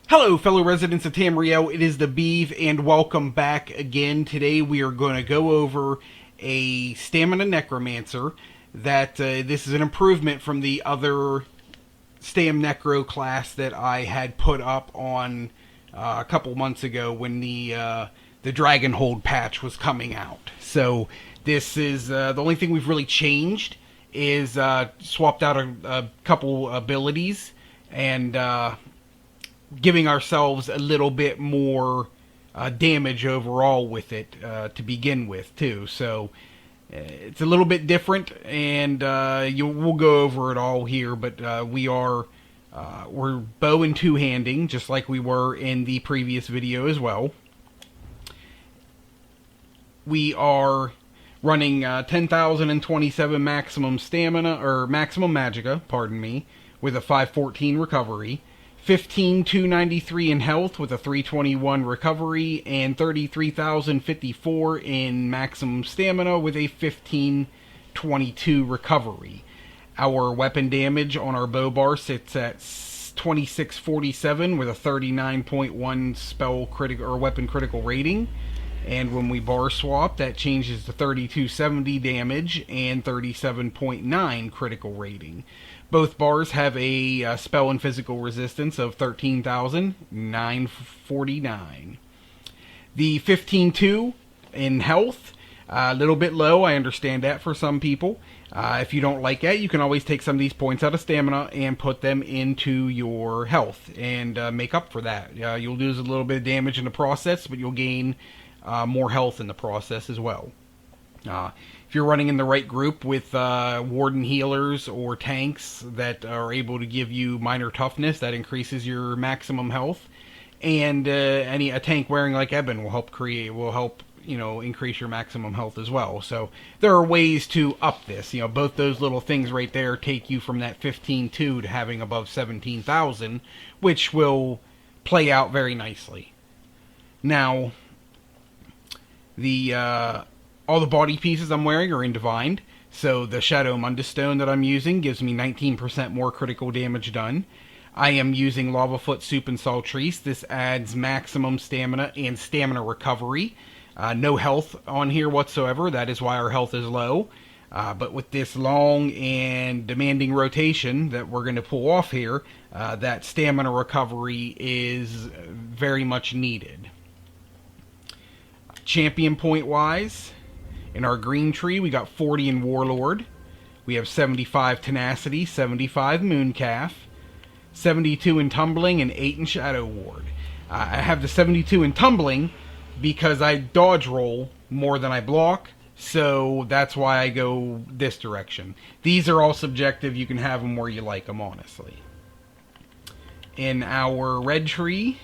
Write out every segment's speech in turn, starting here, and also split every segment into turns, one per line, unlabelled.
Hello, fellow residents of Tamriel. It is the Beeve, and welcome back again. Today we are going to go over a Stamina Necromancer. This is an improvement from the other Stam Necro class that I had put up on a couple months ago when the Dragonhold patch was coming out. So this is the only thing we've really changed is swapped out a couple abilities and giving ourselves a little bit more damage overall with it to begin with too. So it's a little bit different, and we'll go over it all here. But we're bow and two-handing, just like we were in the previous video as well. We are running 10,027 maximum stamina, or maximum magicka, pardon me, with a 514 recovery. 15,293 in health with a 321 recovery, and 33,054 in maximum stamina with a 1522 recovery. Our weapon damage on our bow bar sits at 2647 with a 39.1 spell critical or weapon critical rating. And when we bar swap, that changes to 3270 damage and 37.9 critical rating. Both bars have a spell and physical resistance of 13,949. The 15.2 in health, a little bit low. I understand that for some people. If you don't like that, you can always take some of these points out of stamina and put them into your health and make up for that. You'll lose a little bit of damage in the process, but you'll gain more health in the process as well. If you're running in the right group with warden healers or tanks that are able to give you minor toughness, that increases your maximum health. And a tank wearing like Eben will help increase your maximum health as well. So there are ways to up this. Both those little things right there take you from that 15.2 to having above 17,000, which will play out very nicely. Now, all the body pieces I'm wearing are in Divined, so the Shadow Mundus Stone that I'm using gives me 19% more critical damage done. I am using Lavafoot Soup and Saltrice. This adds maximum stamina and stamina recovery. No health on here whatsoever, that is why our health is low. But with this long and demanding rotation that we're going to pull off here, that stamina recovery is very much needed. Champion point wise, in our green tree we got 40 in Warlord, we have 75 Tenacity, 75 Mooncalf, 72 in Tumbling, and 8 in Shadow Ward. I have the 72 in Tumbling because I dodge roll more than I block, so that's why I go this direction. These are all subjective, you can have them where you like them, honestly. In our red tree,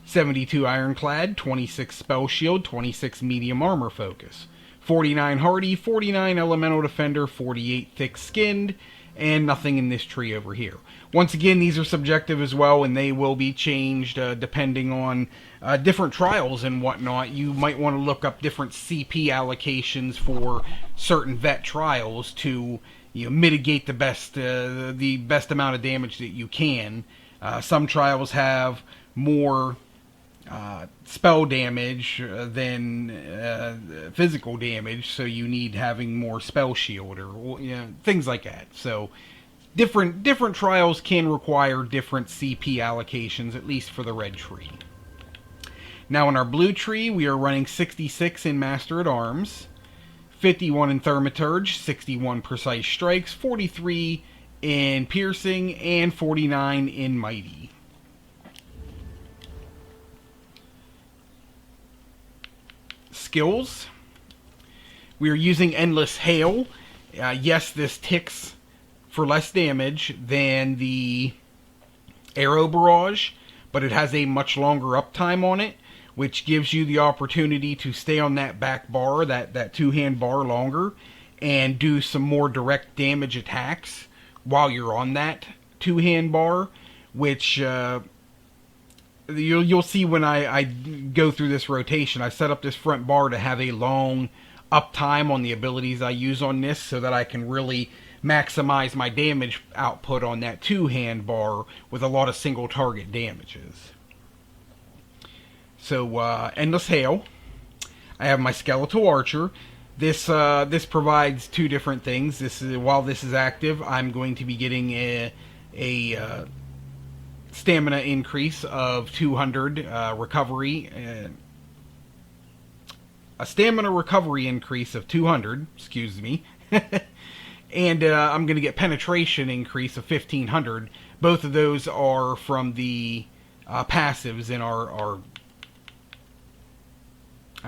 72 Ironclad, 26 Spell Shield, 26 Medium Armor Focus, 49 Hardy, 49 Elemental Defender, 48 Thick Skinned, and nothing in this tree over here. Once again, these are subjective as well, and they will be changed depending on different trials and whatnot. You might want to look up different CP allocations for certain vet trials to mitigate the best amount of damage that you can. Some trials have more spell damage than physical damage, so you need having more spell shield or things like that. So different trials can require different CP allocations, at least for the red tree. Now in our blue tree, we are running 66 in Master at Arms, 51 in Thaumaturge, 61 Precise Strikes, 43 in Piercing, and 49 in Mighty. Skills. We are using Endless Hail. Yes, this ticks for less damage than the Arrow Barrage, but it has a much longer uptime on it, which gives you the opportunity to stay on that back bar, that two-hand bar longer, and do some more direct damage attacks while you're on that two-hand bar, which you'll see when I go through this rotation. I set up this front bar to have a long uptime on the abilities I use on this so that I can really maximize my damage output on that two-hand bar with a lot of single target damages. So Endless Hail. I have my Skeletal Archer. This provides two different things. While this is active, I'm going to be getting a stamina increase of 200, recovery. A stamina recovery increase of 200. Excuse me. And I'm going to get penetration increase of 1500. Both of those are from the passives in our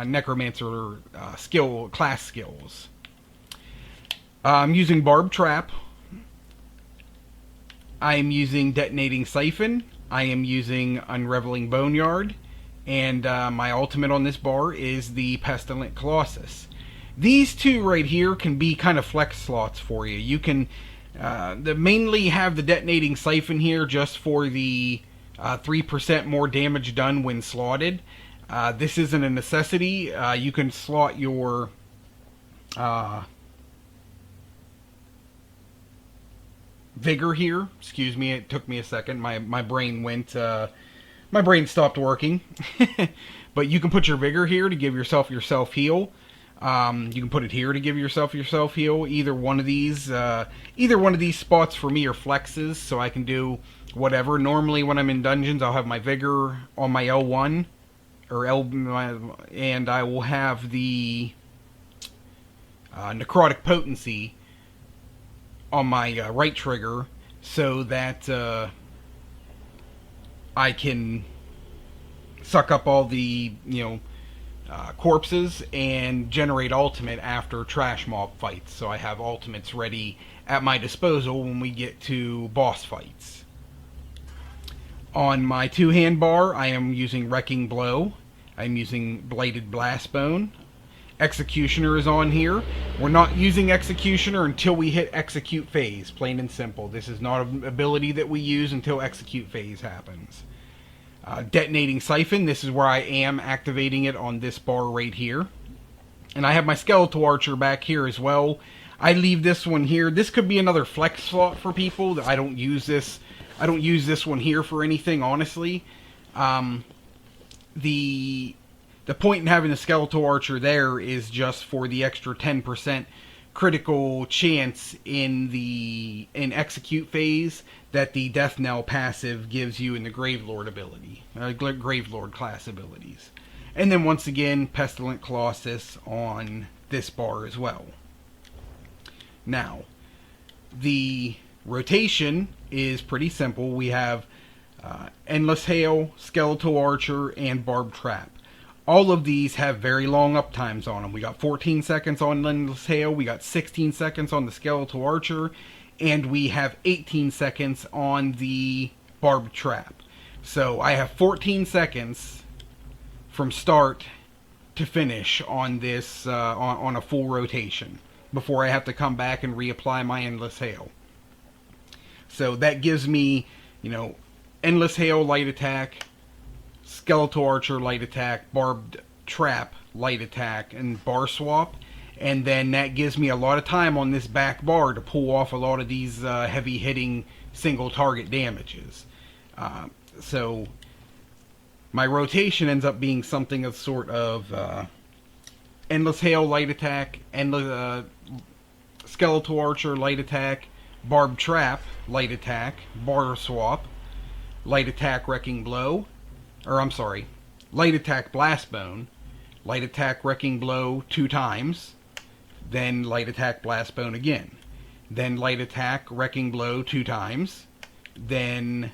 Necromancer class skills. I'm using Barb Trap. I am using Detonating Siphon. I am using Unraveling Boneyard. And my ultimate on this bar is the Pestilent Colossus. These two right here can be kind of flex slots for you. You can mainly have the Detonating Siphon here just for the 3% more damage done when slotted. This isn't a necessity. You can slot your Vigor here. Excuse me, it took me a second. My brain went. My brain stopped working. But you can put your Vigor here to give yourself heal. You can put it here to give yourself heal. Either one of these spots for me are flexes, so I can do whatever. Normally, when I'm in dungeons, I'll have my Vigor on my L1 and I will have the Necrotic Potency on my right trigger, so that I can suck up all the corpses and generate ultimate after trash mob fights. So I have ultimates ready at my disposal when we get to boss fights. On my two-hand bar, I am using Wrecking Blow. I'm using Blighted Blastbone. Executioner is on here. We're not using Executioner until we hit Execute phase, plain and simple. This is not an ability that we use until Execute phase happens. Detonating Siphon, this is where I am activating it on this bar right here. And I have my Skeletal Archer back here as well. I leave this one here. This could be another flex slot for people. That I don't use this one here for anything, honestly. The point in having the Skeletal Archer there is just for the extra 10% critical chance in Execute phase that the Death Knell passive gives you in the Gravelord ability, Gravelord class abilities. And then once again, Pestilent Colossus on this bar as well. Now, the rotation is pretty simple. We have Endless Hail, Skeletal Archer, and Barb Trap. All of these have very long uptimes on them. We got 14 seconds on Endless Hail, we got 16 seconds on the Skeletal Archer, and we have 18 seconds on the Barb Trap. So I have 14 seconds from start to finish on this, on a full rotation, before I have to come back and reapply my Endless Hail. So that gives me, Endless Hail light attack, Skeletal Archer light attack, Barbed Trap light attack, and bar swap. And then that gives me a lot of time on this back bar to pull off a lot of these heavy hitting single target damages. So my rotation ends up being something of sort of Endless Hail light attack, Skeletal Archer light attack, Barbed Trap light attack, bar swap, light attack Wrecking Blow, light attack Blastbone, light attack Wrecking Blow 2 times, then light attack Blastbone again, then light attack Wrecking Blow 2 times, then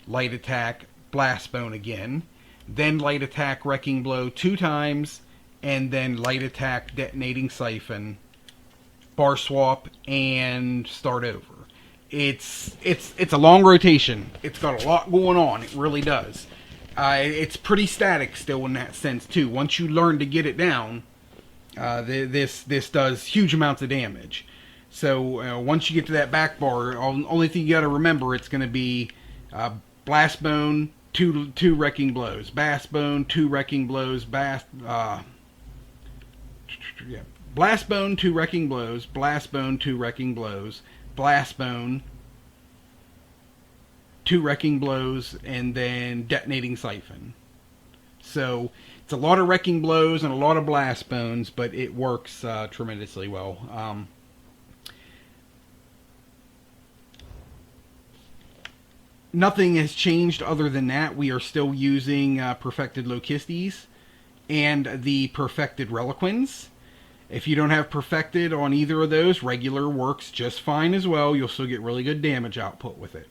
light attack Blastbone again, then light attack Wrecking Blow 2 times, and then light attack Detonating Siphon, bar swap, and start over. It's a long rotation. It's got a lot going on. It really does. It's pretty static still in that sense too. Once you learn to get it down, this does huge amounts of damage. So once you get to that back bar, only thing you got to remember, it's going to be Blastbone, two Wrecking Blows, Blastbone, 2 Wrecking Blows, Blastbone, 2 Wrecking Blows, Blastbone, 2 Wrecking Blows, Blastbone, 2 Wrecking Blows, and then Detonating Siphon. So it's a lot of wrecking blows and a lot of blast bones, but it works tremendously well. Nothing has changed other than that. We are still using Perfected Locistes and the Perfected Reliquins. If you don't have Perfected on either of those, regular works just fine as well. You'll still get really good damage output with it.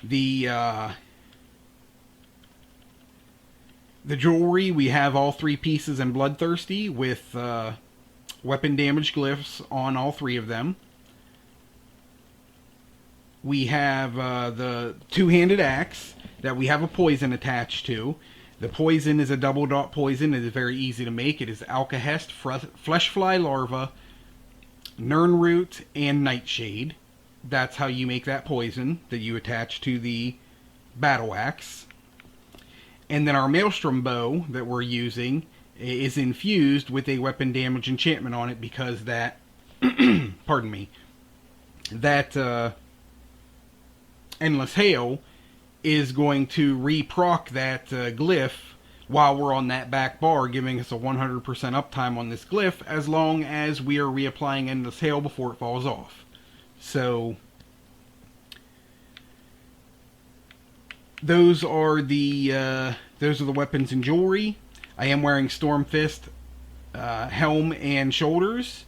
The jewelry, we have all 3 pieces in Bloodthirsty with weapon damage glyphs on all 3 of them. We have the 2-handed axe that we have a poison attached to. The poison is a double dot poison. It is very easy to make. It is Alkahest, Fleshfly Larva, Nirnroot, and Nightshade. That's how you make that poison that you attach to the battle axe. And then our Maelstrom bow that we're using is infused with a weapon damage enchantment on it because that, pardon me, that Endless Hail is going to re-proc that glyph while we're on that back bar, giving us a 100% uptime on this glyph as long as we are reapplying Endless Hail before it falls off. So those are the weapons and jewelry. I am wearing Storm Fist helm and shoulders.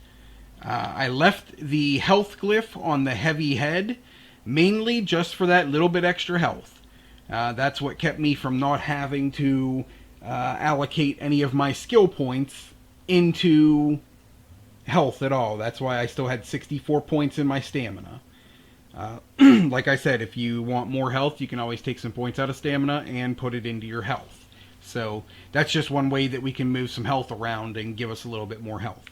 I left the health glyph on the heavy head mainly just for that little bit extra health. That's what kept me from not having to allocate any of my skill points into health at all. That's why I still had 64 points in my stamina. Like I said, if you want more health, you can always take some points out of stamina and put it into your health. So that's just one way that we can move some health around and give us a little bit more health.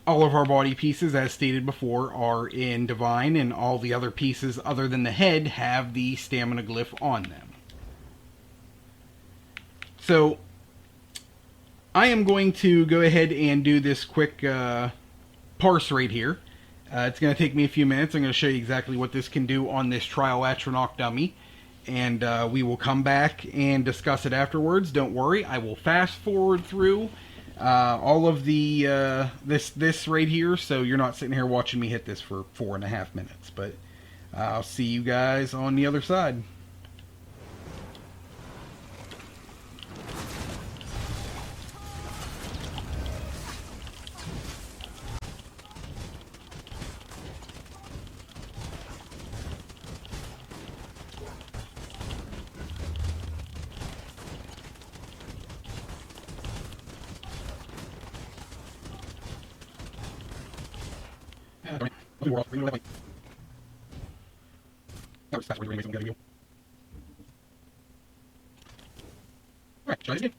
All of our body pieces, as stated before, are in Divine, and all the other pieces other than the head have the stamina glyph on them. So I am going to go ahead and do this quick parse right here. It's going to take me a few minutes. I'm going to show you exactly what this can do on this Trial Atronach dummy, and we will come back and discuss it afterwards. Don't worry, I will fast forward through all of the this right here, so you're not sitting here watching me hit this for 4.5 minutes. But I'll see you guys on the other side. Alright, try this again.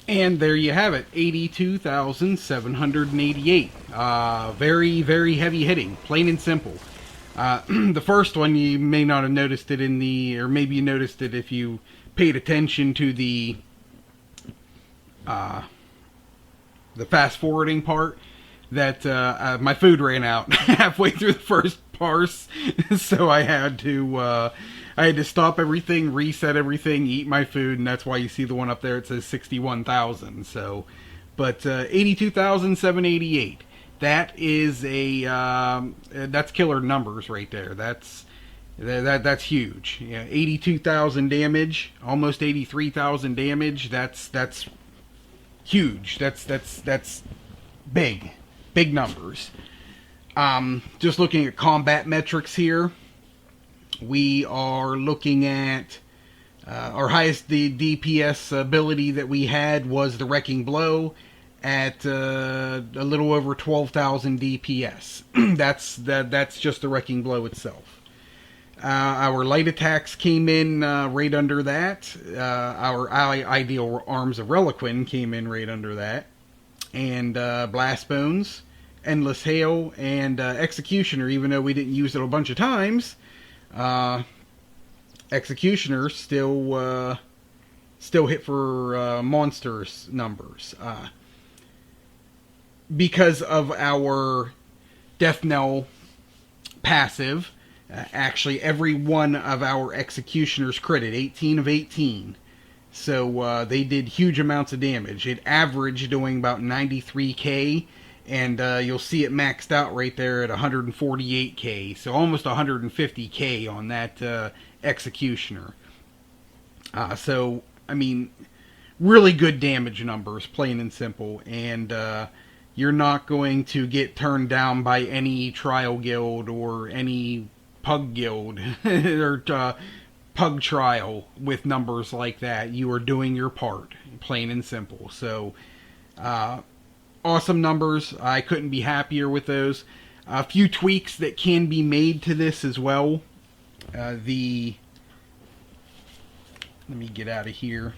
And there you have it, 82,788. Very, very heavy hitting, plain and simple. The first one, you may not have noticed it in the, or maybe you noticed it if you paid attention to the fast forwarding part, that my food ran out halfway through the first parse, so I had to stop everything, reset everything, eat my food, and that's why you see the one up there. It says 61,000. So, but 82,788. That is that's killer numbers right there. That's huge. Yeah, 82,000 damage, almost 83,000 damage. That's huge. That's big numbers. Just looking at combat metrics here, we are looking at our highest DPS ability that we had was the Wrecking Blow at a little over 12,000 DPS. That's just the Wrecking Blow itself. Our light attacks came in right under that. Our ideal Arms of Reliquin came in right under that. And Blast Bones, Endless Hail, and Executioner, even though we didn't use it a bunch of times, Executioner still hit for monstrous numbers. Because of our Death Knell passive, actually every one of our Executioners critted, 18 of 18. So they did huge amounts of damage. It averaged doing about 93k, and you'll see it maxed out right there at 148k. So almost 150k on that Executioner. So, I mean, really good damage numbers, plain and simple. And you're not going to get turned down by any trial guild or any pug guild or pug trial with numbers like that. You are doing your part, plain and simple. So, awesome numbers. I couldn't be happier with those. A few tweaks that can be made to this as well. Let me get out of here.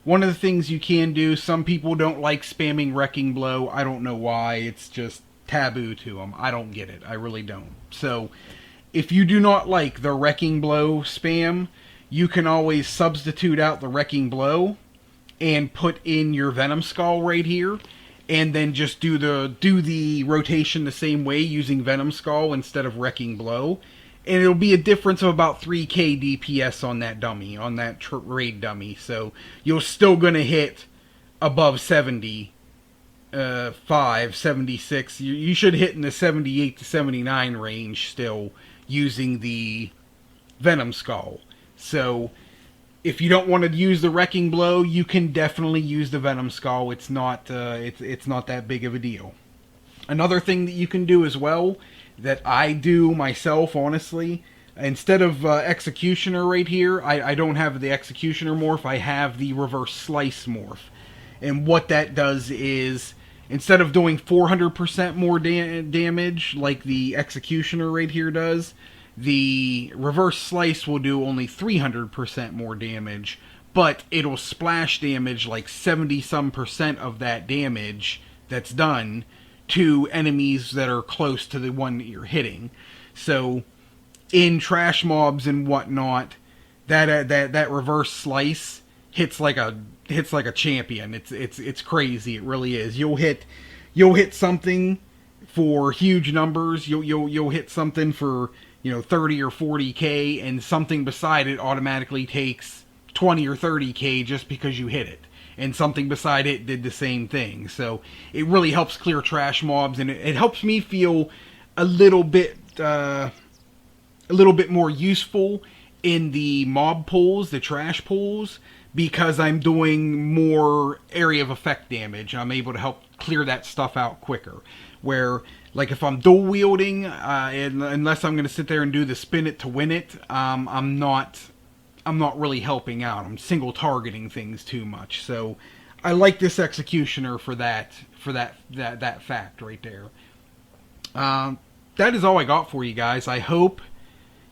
One of the things you can do, some people don't like spamming Wrecking Blow. I don't know why. It's just taboo to them. I don't get it. I really don't. So, if you do not like the Wrecking Blow spam, you can always substitute out the Wrecking Blow and put in your Venom Skull right here, and then just do the rotation the same way using Venom Skull instead of Wrecking Blow. And it'll be a difference of about 3k DPS on that dummy, on that raid dummy. So you're still going to hit above 70, 76. You should hit in the 78 to 79 range still using the Venom Skull. So if you don't want to use the Wrecking Blow, you can definitely use the Venom Skull. It's not it's not that big of a deal. Another thing that you can do as well, that I do myself, honestly, instead of Executioner right here, I don't have the Executioner morph, I have the Reverse Slice morph. And what that does is, instead of doing 400% more damage, like the Executioner right here does, the Reverse Slice will do only 300% more damage, but it'll splash damage like 70-some% of that damage that's done to enemies that are close to the one that you're hitting. So in trash mobs and whatnot, that Reverse Slice hits like a champion. It's crazy. It really is. You'll hit something for huge numbers. You'll hit something for 30 or 40k, and something beside it automatically takes 20 or 30k just because you hit it. And something beside it did the same thing. So it really helps clear trash mobs, and it helps me feel a little bit more useful in the mob pulls, the trash pulls, because I'm doing more area of effect damage. I'm able to help clear that stuff out quicker. Where, like, if I'm dual wielding, unless I'm going to sit there and do the spin it to win it, I'm not really helping out. I'm single targeting things too much. So I like this Executioner for that fact right there. That is all I got for you guys. I hope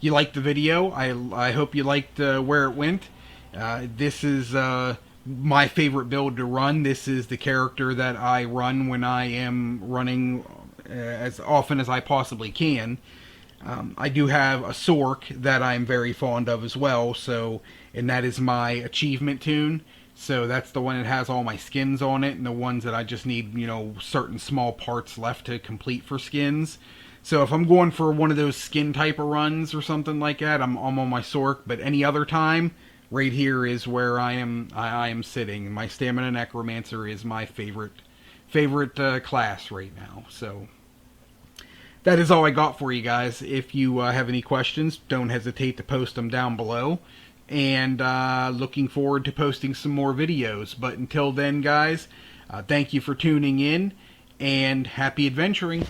you liked the video. I hope you liked where it went. This is my favorite build to run. This is the character that I run when I am running as often as I possibly can. I do have a Sork that I'm very fond of as well, and that is my achievement tune. So that's the one that has all my skins on it, and the ones that I just need, you know, certain small parts left to complete for skins. So if I'm going for one of those skin type of runs or something like that, I'm on my Sork. But any other time, right here is where I am sitting. My Stamina Necromancer is my favorite class right now. So that is all I got for you guys. If you have any questions, don't hesitate to post them down below. And looking forward to posting some more videos. But until then, guys, thank you for tuning in, and happy adventuring.